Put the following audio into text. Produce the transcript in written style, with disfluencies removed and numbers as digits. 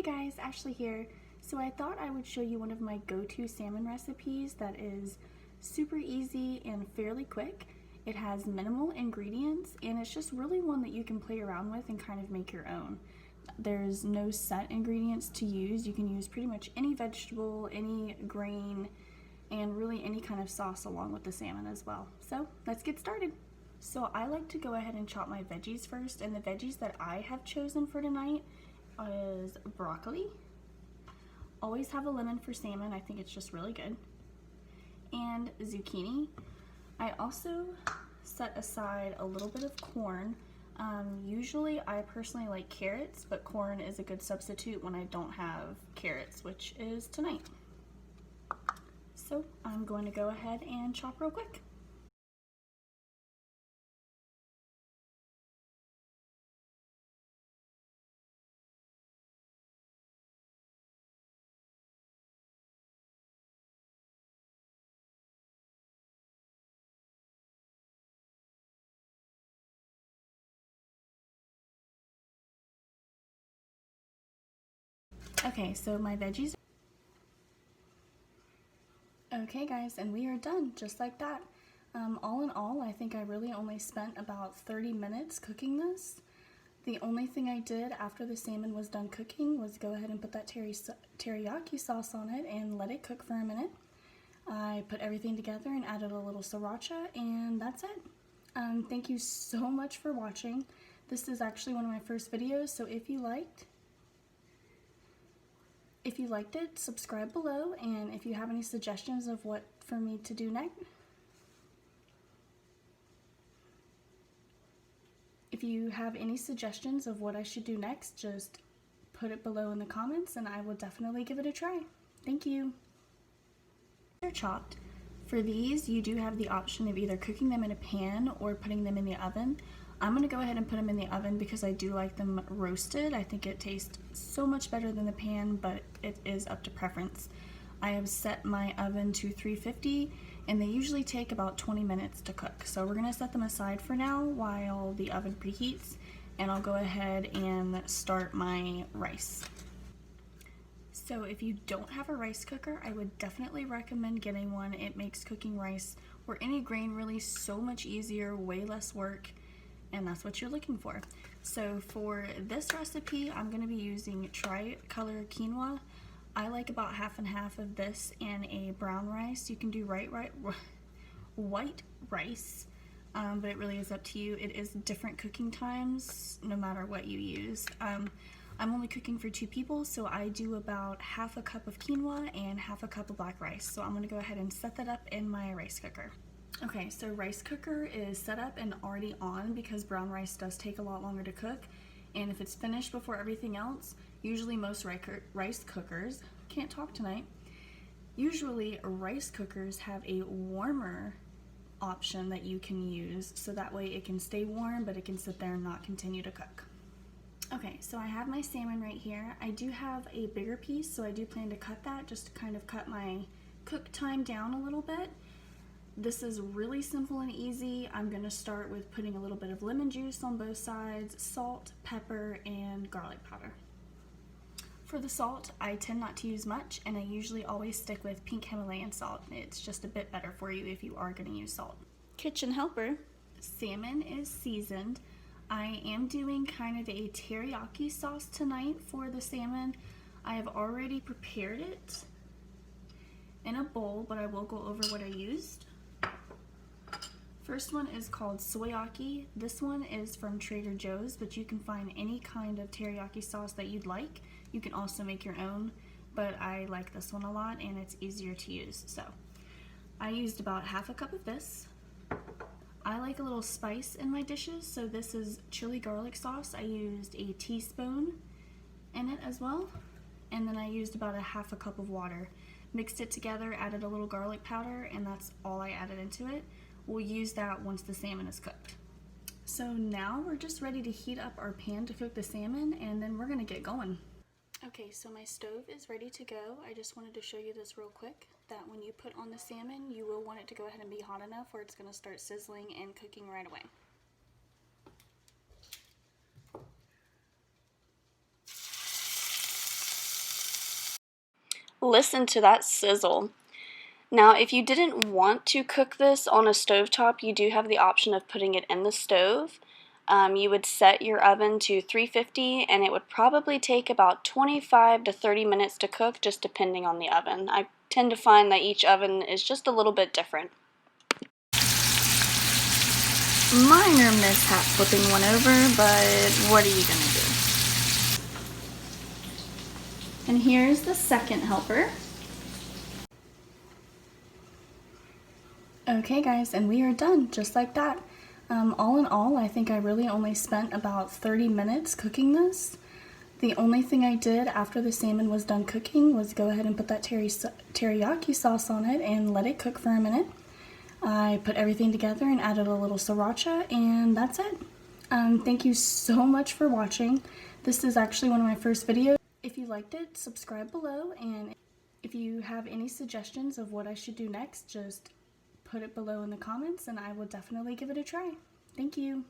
guys, Ashley here. So I thought I would show you one of my go-to salmon recipes that is super easy and fairly quick. It has minimal ingredients and it's just really one that you can play around with and kind of make your own. There's no set ingredients to use. You can use pretty much any vegetable, any grain, and really any kind of sauce along with the salmon as well. So let's get started. So I like to go ahead and chop my veggies first, and the veggies that I have chosen for tonight is broccoli. Always have a lemon for salmon, I think it's just really good. And zucchini. I also set aside a little bit of corn. Usually I personally like carrots, but corn is a good substitute when I don't have carrots, which is tonight. So I'm going to go ahead and chop real quick. Okay, so my veggies. Okay guys, and we are done, just like that. All in all, I think I really only spent about 30 minutes cooking this. The only thing I did after the salmon was done cooking was go ahead and put that teriyaki sauce on it and let it cook for a minute. I put everything together and added a little sriracha, and that's it. Thank you so much for watching. This is actually one of my first videos, so if you liked it, subscribe below, and if you have any suggestions of what for me to do next, just put it below in the comments and I will definitely give it a try. Thank you. They're chopped. For these, you do have the option of either cooking them in a pan or putting them in the oven. I'm going to go ahead and put them in the oven because I do like them roasted. I think it tastes so much better than the pan, but it is up to preference. I have set my oven to 350 and they usually take about 20 minutes to cook. So we're going to set them aside for now while the oven preheats, and I'll go ahead and start my rice. So if you don't have a rice cooker, I would definitely recommend getting one. It makes cooking rice or any grain really so much easier, way less work, and that's what you're looking for. So for this recipe, I'm going to be using Tricolor Quinoa. I like about half and half of this and a brown rice. You can do white rice, but it really is up to you. It is different cooking times no matter what you use. I'm only cooking for 2 people, so I do about half a cup of quinoa and half a cup of black rice. So I'm going to go ahead and set that up in my rice cooker. Okay, so rice cooker is set up and already on because brown rice does take a lot longer to cook, and if it's finished before everything else, usually most rice cookers, can't talk tonight, usually rice cookers have a warmer option that you can use, so that way it can stay warm but it can sit there and not continue to cook. Okay, so I have my salmon right here. I do have a bigger piece, so I do plan to cut that just to kind of cut my cook time down a little bit. This is really simple and easy. I'm going to start with putting a little bit of lemon juice on both sides, salt, pepper, and garlic powder. For the salt, I tend not to use much, and I usually always stick with pink Himalayan salt. It's just a bit better for you if you are going to use salt. Kitchen helper. Salmon is seasoned. I am doing kind of a teriyaki sauce tonight for the salmon. I have already prepared it in a bowl, but I will go over what I used. First one is called Soyaki. This one is from Trader Joe's, but you can find any kind of teriyaki sauce that you'd like. You can also make your own, but I like this one a lot and it's easier to use. So I used about half a cup of this. I like a little spice in my dishes, so this is chili garlic sauce. I used a teaspoon in it as well, and then I used about a half a cup of water. Mixed it together, added a little garlic powder, and that's all I added into it. We'll use that once the salmon is cooked. So now we're just ready to heat up our pan to cook the salmon, and then we're gonna get going. Okay, so my stove is ready to go. I just wanted to show you this real quick, that when you put on the salmon, you will want it to go ahead and be hot enough where it's gonna start sizzling and cooking right away. Listen to that sizzle. Now, if you didn't want to cook this on a stovetop, you do have the option of putting it in the stove. You would set your oven to 350 and it would probably take about 25 to 30 minutes to cook, just depending on the oven. I tend to find that each oven is just a little bit different. Minor mishap flipping one over, but what are you gonna do? And here's the second helper. Okay guys, and we are done, just like that. All in all, I think I really only spent about 30 minutes cooking this. The only thing I did after the salmon was done cooking was go ahead and put that teriyaki sauce on it and let it cook for a minute. I put everything together and added a little sriracha, and that's it. Thank you so much for watching. This is actually one of my first videos. If you liked it, subscribe below, and if you have any suggestions of what I should do next, just put it below in the comments and I will definitely give it a try. Thank you.